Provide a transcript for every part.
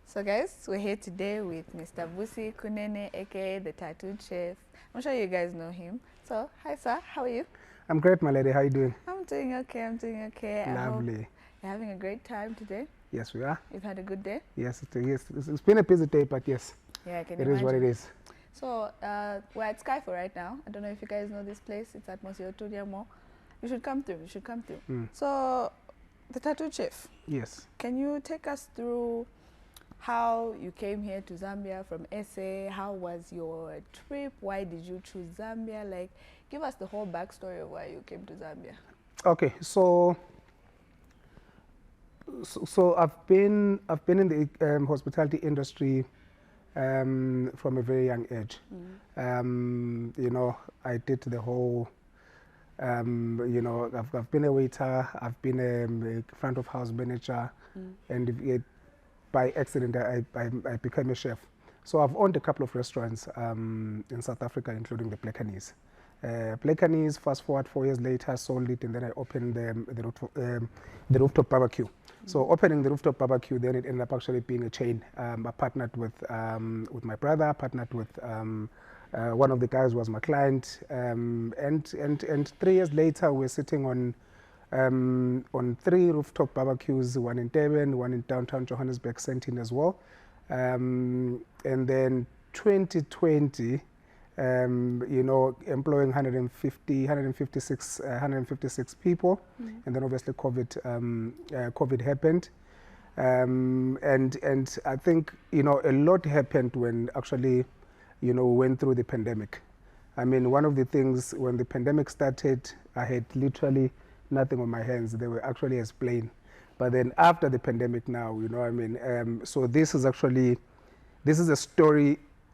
So guys, we're here today with Mr. Vusi Kunene, aka the tattooed chef. I'm sure you guys know him. So, hi sir, how are you? I'm great, my lady. How are you doing? I'm doing okay. I hope Lovely. you're having a great time today. Yes, we are. You've had a good day? Yes, it's been a busy day, but yes, Yeah, I can it imagine. is what it is. So, we're at Skyfall right now. I don't know if you guys know this place. It's at Monsieur Tudiamo. You should come through. So, the tattooed chef. Yes. Can you take us through how you came here to Zambia from SA? How was your trip? Why did you choose Zambia? Like, give us the whole backstory of why you came to Zambia. Okay, so I've been in the hospitality industry from a very young age. You know, I did the whole. You know, I've been a waiter. I've been a front of house manager, and by accident, I became a chef. So I've owned a couple of restaurants in South Africa, including the Blackanees. Blackanees, fast forward 4 years later, sold it, and then I opened the rooftop barbecue. So opening the rooftop barbecue, then it ended up actually being a chain. I partnered with my brother, partnered with one of the guys who was my client, and 3 years later, we're sitting on 3 rooftop barbecues, one in Durban, one in downtown Johannesburg, Sentin as well. And then 2020, you know, employing 156 people. And then obviously COVID happened. And I think, you know, a lot happened when actually, you know, we went through the pandemic. I mean, one of the things when the pandemic started, I had literally nothing on my hands. They were actually as plain. But then after the pandemic now, you know, I mean, so this is a story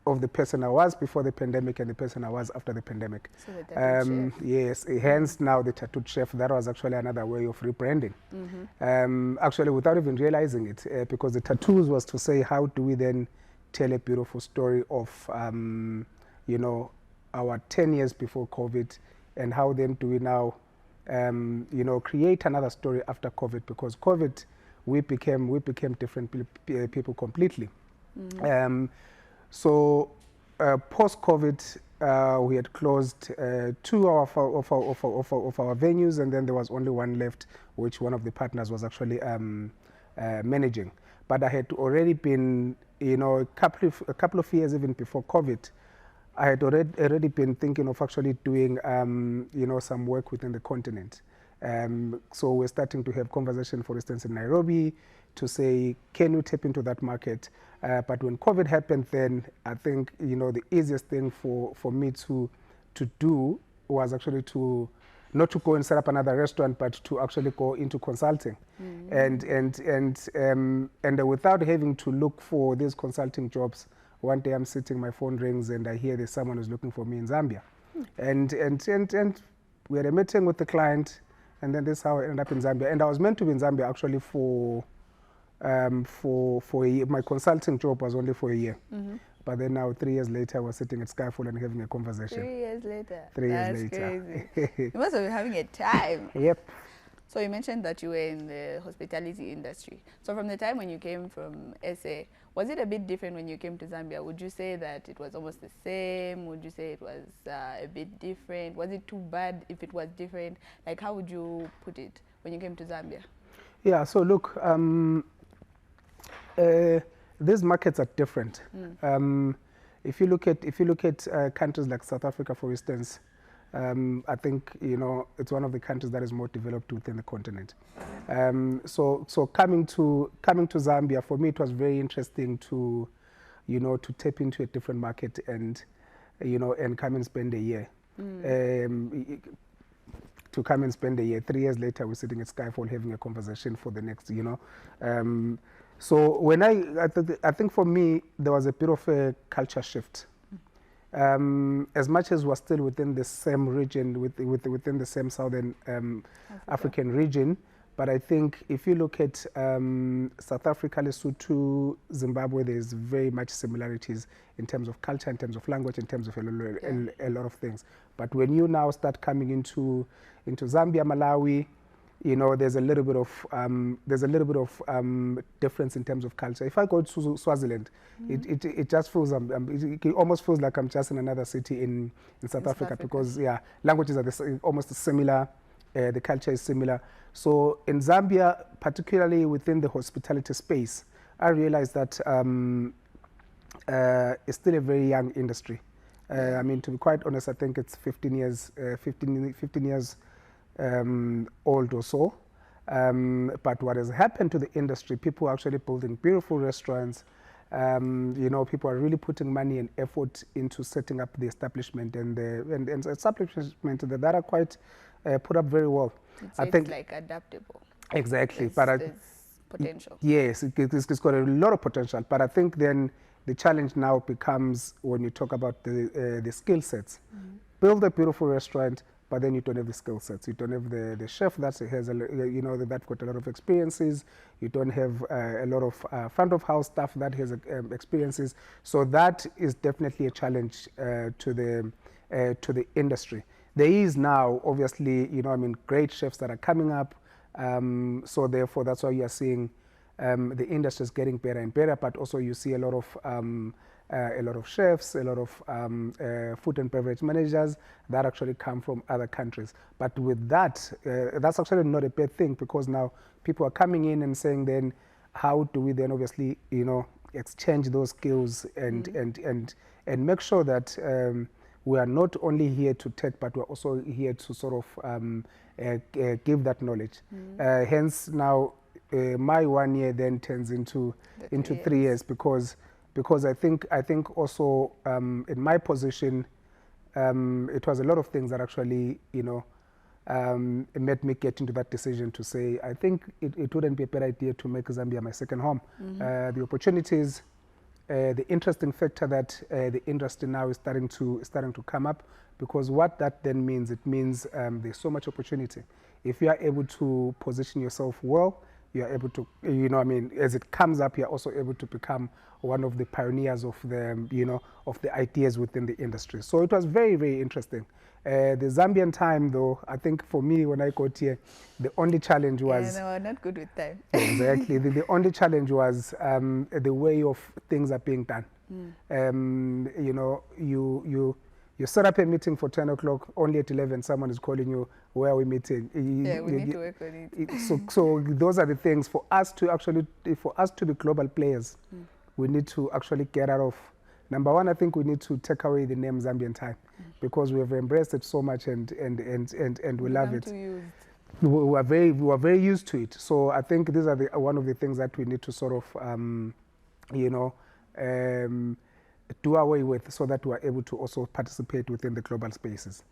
of the person I was before the pandemic and the person I was after the pandemic. So the tattooed chef. Yes, hence now the tattooed chef. That was actually another way of rebranding. Actually, without even realizing it, because the tattoos was to say, how do we then tell a beautiful story of, you know, our 10 years before COVID, and how then do we now, you know, create another story after COVID? Because COVID, we became different people completely. So post-COVID, we had closed 2 of our venues, and then there was only one left, which one of the partners was actually managing. But I had already been, you know, a couple of years even before COVID, I had already been thinking of actually doing, you know, some work within the continent. So we're starting to have conversation, for instance, in Nairobi, to say, can you tap into that market? But when COVID happened, then I think, you know, the easiest thing for me to do was actually to not to go and set up another restaurant, but to actually go into consulting, and without having to look for these consulting jobs. One day I'm sitting, my phone rings, and I hear there's someone who's looking for me in Zambia, and we had a meeting with the client, and then this is how I ended up in Zambia. And I was meant to be in Zambia actually for a year. My consulting job was only for a year. But then now, 3 years later, we're sitting at Skyfall and having a conversation. 3 years later. 3 years That's later. crazy. You must have been having a time. Yep. So you mentioned that you were in the hospitality industry. So from the time when you came from SA, was it a bit different when you came to Zambia? Would you say that it was almost the same? Would you say it was a bit different? Was it too bad if it was different? Like, how would you put it when you came to Zambia? Yeah, so look, these markets are different. If you look at countries like South Africa, for instance, I think, you know, it's one of the countries that is more developed within the continent. So coming to Zambia, for me, it was very interesting to, you know, to tap into a different market and, you know, and come and spend a year. To come and spend a year. 3 years later, we're sitting at Skyfall having a conversation for the next, you know. So when I think for me, there was a bit of a culture shift. As much as we're still within the same region, within the same southern African region, but I think if you look at South Africa, Lesotho, Zimbabwe, there's very much similarities in terms of culture, in terms of language, in terms of a lot of things. But when you now start coming into Zambia, Malawi, you know, there's a little bit of difference in terms of culture. If I go to Swaziland, it just feels it almost feels like I'm just in another city in South Africa, because yeah, languages are almost similar, the culture is similar. So in Zambia, particularly within the hospitality space, I realized that it's still a very young industry. I mean, to be quite honest, I think it's 15 years old or so. But what has happened to the industry, people are actually building beautiful restaurants. You know, people are really putting money and effort into setting up the establishment, and establishment that are quite put up very well. I think it's like adaptable. Exactly. There's potential. Yes, it's got a lot of potential. But I think then the challenge now becomes when you talk about the skill sets. Build a beautiful restaurant, but then you don't have the skill sets. You don't have the chef that has you know, that's got a lot of experiences. You don't have a lot of front of house staff that has experiences. So that is definitely a challenge to the industry. There is now, obviously, you know, I mean, great chefs that are coming up. So therefore, that's why you are seeing the industry is getting better and better. But also, you see a lot of chefs, a lot of food and beverage managers that actually come from other countries. But with that, that's actually not a bad thing, because now people are coming in and saying, then how do we then obviously, you know, exchange those skills and make sure that we are not only here to take, but we're also here to sort of give that knowledge. Hence now, my 1 year then turns into 3 years, because I think also in my position, it was a lot of things that actually, you know, it made me get into that decision to say, I think it wouldn't be a bad idea to make Zambia my second home. The opportunities, the interesting factor that the industry now is starting to come up, because what that then means, it means there's so much opportunity. If you are able to position yourself well, you are able to, you know, I mean, as it comes up, you're also able to become one of the pioneers of the, you know, of the ideas within the industry. So it was very, very interesting. The Zambian time, though, I think for me, when I got here, the only challenge was... Yeah, no, not good with time. Exactly. The only challenge was the way of things are being done. You know, you set up a meeting for 10 o'clock, only at 11 someone is calling you, where are we meeting? Yeah, we need to work on it. So those are the things for us to be global players. We need to actually get out of, number one, I think we need to take away the name Zambian time, because we have embraced it so much and we love it. We are very used to it. So I think these are one of the things that we need to sort of, you know, do away with, so that we are able to also participate within the global spaces.